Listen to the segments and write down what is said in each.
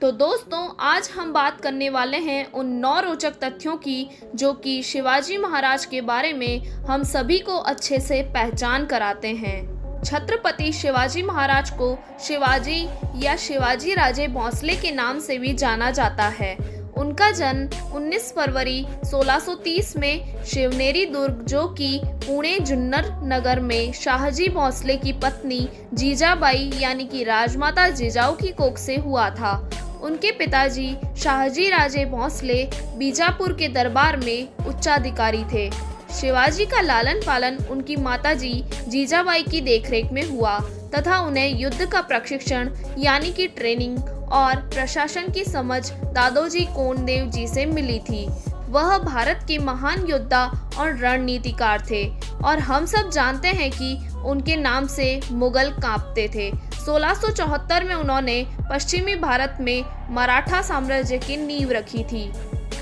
तो दोस्तों, आज हम बात करने वाले हैं उन 9 रोचक तथ्यों की जो कि शिवाजी महाराज के बारे में हम सभी को अच्छे से पहचान कराते हैं। छत्रपति शिवाजी महाराज को शिवाजी या शिवाजी राजे भोंसले के नाम से भी जाना जाता है। उनका जन्म 19 फरवरी 1630 में शिवनेरी दुर्ग, जो कि पुणे जुन्नर नगर में शाहजी भोंसले की पत्नी जीजाबाई यानी कि राजमाता जिजाऊ की कोख से हुआ था। उनके पिताजी शाहजी राजे भोंसले बीजापुर के दरबार में उच्चाधिकारी थे। शिवाजी का लालन पालन उनकी माताजी जीजाबाई की देखरेख में हुआ तथा उन्हें युद्ध का प्रशिक्षण यानी कि ट्रेनिंग और प्रशासन की समझ दादोजी कोंडदेव जी से मिली थी। वह भारत के महान योद्धा और रणनीतिकार थे और हम सब जानते हैं कि उनके नाम से मुगल कांपते थे। 1674 में उन्होंने पश्चिमी भारत में मराठा साम्राज्य की नींव रखी थी।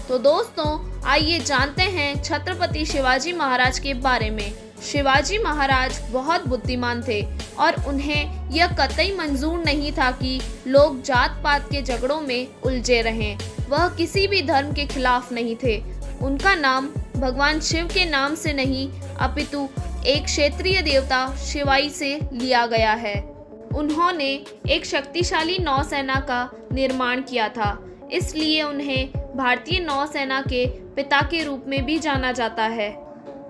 तो दोस्तों, आइए जानते हैं छत्रपति शिवाजी महाराज के बारे में। शिवाजी महाराज बहुत बुद्धिमान थे और उन्हें यह कतई मंजूर नहीं था कि लोग जात पात के झगड़ों में उलझे रहें। वह किसी भी धर्म के खिलाफ नहीं थे। उनका नाम भगवान शिव के नाम से नहीं अपितु एक क्षेत्रीय देवता शिवाई से लिया गया है। उन्होंने एक शक्तिशाली नौसेना का निर्माण किया था, इसलिए उन्हें भारतीय नौसेना के पिता के रूप में भी जाना जाता है।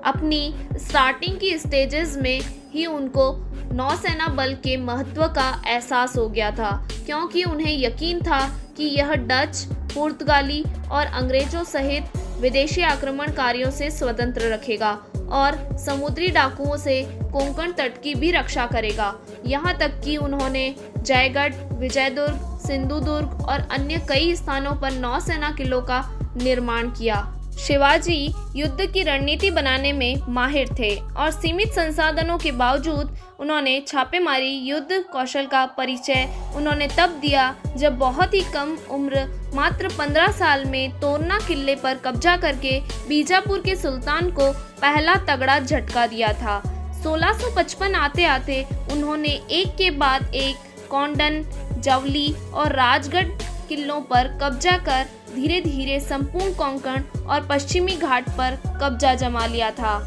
अपनी स्टार्टिंग की स्टेजेस में ही उनको नौसेना बल के महत्व का एहसास हो गया था, क्योंकि उन्हें यकीन था कि यह डच, पुर्तगाली और अंग्रेजों सहित विदेशी आक्रमणकारियों से स्वतंत्र रखेगा और समुद्री डाकुओं से कोंकण तट की भी रक्षा करेगा। यहाँ तक कि उन्होंने जयगढ़, विजयदुर्ग, सिंधुदुर्ग और अन्य कई स्थानों पर नौसेना किलों का निर्माण किया। शिवाजी युद्ध की रणनीति बनाने में माहिर थे और सीमित संसाधनों के बावजूद उन्होंने छापेमारी युद्ध कौशल का परिचय उन्होंने तब दिया जब बहुत ही कम उम्र, मात्र 15 साल में तोरना किले पर कब्जा करके बीजापुर के सुल्तान को पहला तगड़ा झटका दिया था। 1655 आते आते उन्होंने एक के बाद एक कोंडन, जवली और राजगढ़ किलों पर कब्जा कर धीरे धीरे संपूर्ण कोंकण और पश्चिमी घाट पर कब्जा जमा लिया था।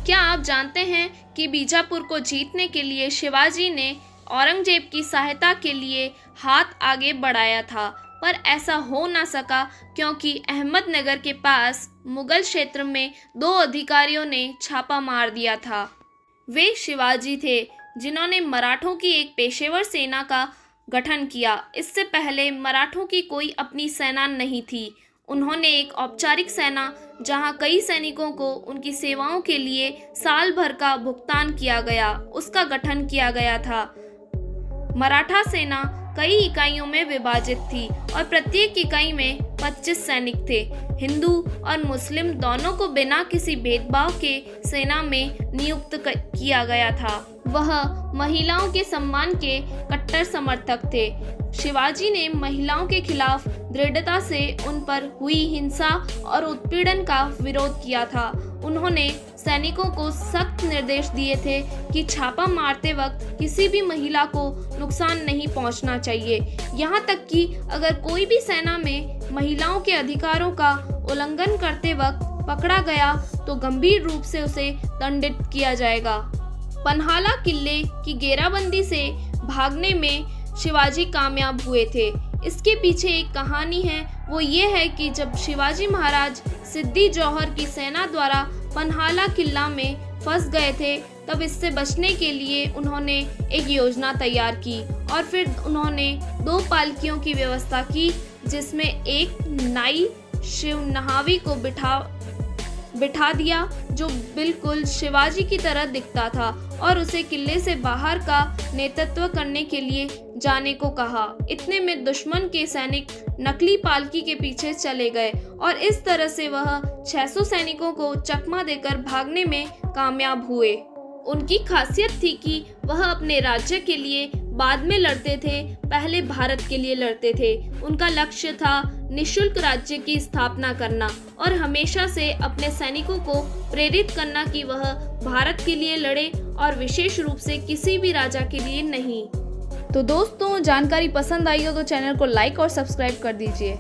क्या आप जानते हैं कि बीजापुर को जीतने के लिए शिवाजी ने औरंगजेब की सहायता के लिए हाथ आगे बढ़ाया था, पर ऐसा हो ना सका क्योंकि अहमदनगर के पास मुगल क्षेत्र में 2 अधिकारियों ने छापा मार दिया था। वे शिवाजी थे जिन्होंने मराठों की एक पेशेवर सेना का गठन किया। इससे पहले मराठों की कोई अपनी सेना नहीं थी। उन्होंने एक औपचारिक सेना, जहां कई सैनिकों को उनकी सेवाओं के लिए साल भर का भुगतान किया गया, उसका गठन किया गया था। मराठा सेना कई इकाइयों में विभाजित थी और प्रत्येक इकाई में 25 सैनिक थे। हिंदू और मुस्लिम दोनों को बिना किसी भेदभाव के सेना में नियुक्त किया गया था। वह महिलाओं के सम्मान के कट्टर समर्थक थे। शिवाजी ने महिलाओं के खिलाफ दृढ़ता से उन पर हुई हिंसा और उत्पीड़न का विरोध किया था। उन्होंने सैनिकों को सख्त निर्देश दिए थे कि छापा मारते वक्त किसी भी महिला को नुकसान नहीं पहुंचना चाहिए। यहाँ तक कि अगर कोई भी सेना में महिलाओं के अधिकारों का उल्लंघन करते वक्त पकड़ा गया तो गंभीर रूप से उसे दंडित किया जाएगा। पन्हाला किले की घेराबंदी से भागने में शिवाजी कामयाब हुए थे। इसके पीछे एक कहानी है, वो ये है कि जब शिवाजी महाराज सिद्दी जौहर की सेना द्वारा पन्हाला किला में फंस गए थे, तब इससे बचने के लिए उन्होंने एक योजना तैयार की और फिर उन्होंने 2 पालकियों की व्यवस्था की, जिसमें एक नाई शिव नहावी को बिठा दिया जो बिल्कुल शिवाजी की तरह दिखता था और उसे किले से बाहर का नेतृत्व करने के लिए जाने को कहा। इतने में दुश्मन के सैनिक नकली पालकी के पीछे चले गए और इस तरह से वह 600 सैनिकों को चकमा देकर भागने में कामयाब हुए। उनकी खासियत थी कि वह अपने राज्य के लिए बाद में लड़ते थे, पहले भारत के लिए लड़ते थे। उनका लक्ष्य था निःशुल्क राज्य की स्थापना करना और हमेशा से अपने सैनिकों को प्रेरित करना कि वह भारत के लिए लड़े और विशेष रूप से किसी भी राजा के लिए नहीं। तो दोस्तों जानकारी पसंद आई हो तो चैनल को लाइक और सब्सक्राइब कर दीजिए।